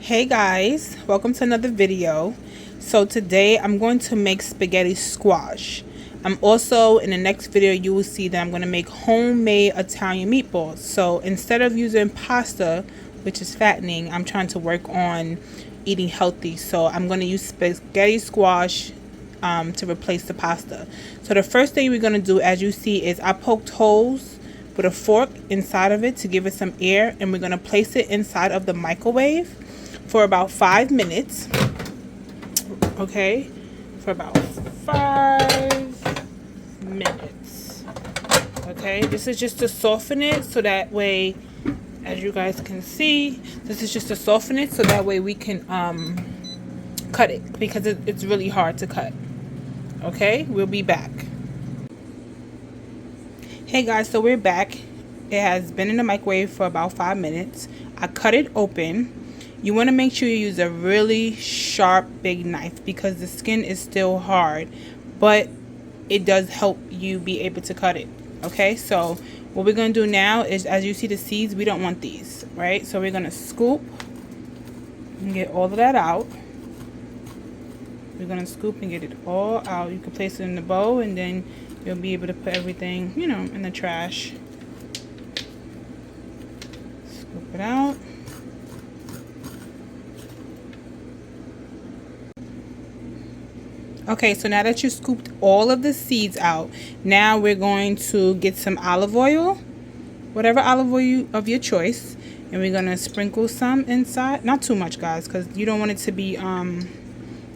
Hey guys, welcome to another video. So today I'm going to make spaghetti squash. I'm also, in the next video, you will see that I'm going to make homemade Italian meatballs. So instead of using pasta, which is fattening, I'm trying to work on eating healthy. So I'm going to use spaghetti squash to replace the pasta. So the first thing we're going to do, as you see, is I poked holes with a fork inside of it to give it some air, and we're going to place it inside of the microwave for about 5 minutes. Okay, for about 5 minutes. Okay, this is just to soften it, so that way, as you guys can see, this is just to soften it so that way we can cut it, because it's really hard to cut. Okay, we'll be back. Hey guys, so we're back. It has been in the microwave for about 5 minutes. I cut it open. You want to make sure you use a really sharp big knife, because the skin is still hard, but it does help you be able to cut it. Okay, so what we're going to do now is, as you see the seeds, we don't want these, right? So we're going to scoop and get all of that out. We're going to scoop and get it all out. You can place it in the bowl, and then you'll be able to put everything, you know, in the trash. Scoop it out. Okay, so now that you scooped all of the seeds out, now we're going to get some olive oil, whatever olive oil of your choice, and we're going to sprinkle some inside. Not too much, guys, because you don't want it to be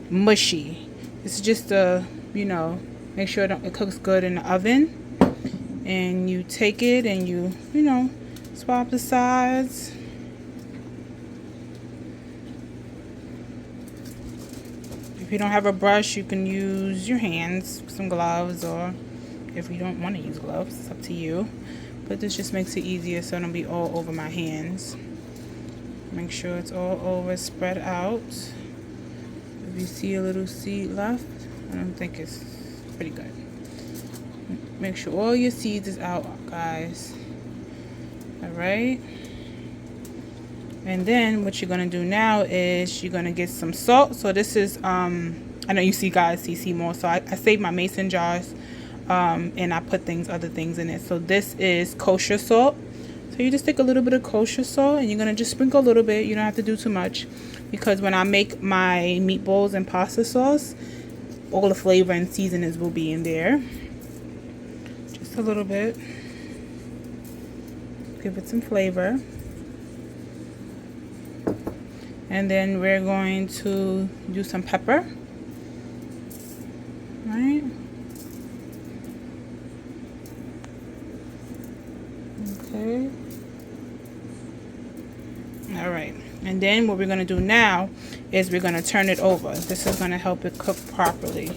mushy. This is just to, you know, make sure it cooks good in the oven. And you take it and you know, swap the sides. If you don't have a brush, you can use your hands, some gloves, or if you don't want to use gloves, it's up to you. But this just makes it easier so it don't be all over my hands. Make sure it's all over, spread out. If you see a little seed left, I don't think it's pretty good. Make sure all your seeds is out, guys. Alright. And then what you're going to do now is you're going to get some salt. So this is, I know you see guys see more. So I saved my mason jars and I put other things in it. So this is kosher salt. So you just take a little bit of kosher salt and you're going to just sprinkle a little bit. You don't have to do too much, because when I make my meatballs and pasta sauce, all the flavor and seasonings will be in there. Just a little bit. Give it some flavor. And then we're going to do some pepper. Right? Okay. Alright. And then what we're going to do now is we're going to turn it over. This is going to help it cook properly.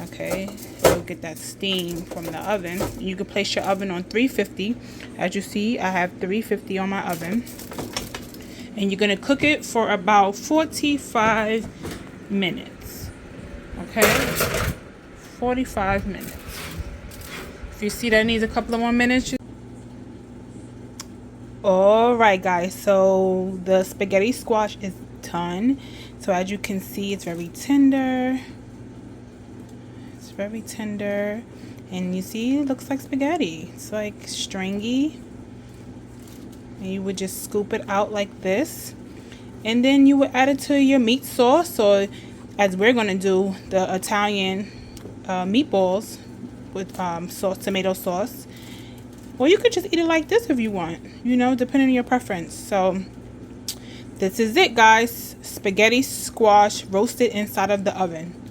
Okay. You'll get that steam from the oven. You can place your oven on 350. As you see, I have 350 on my oven. And you're going to cook it for about 45 minutes. Okay? 45 minutes. If you see that needs a couple of more minutes. Alright, guys. So the spaghetti squash is done. So as you can see, it's very tender. It's very tender. And you see, it looks like spaghetti. It's like stringy. And you would just scoop it out like this, and then you would add it to your meat sauce. So as we're going to do the Italian meatballs with tomato sauce, or you could just eat it like this if you want, you know, depending on your preference. So this is it, guys. Spaghetti squash roasted inside of the oven.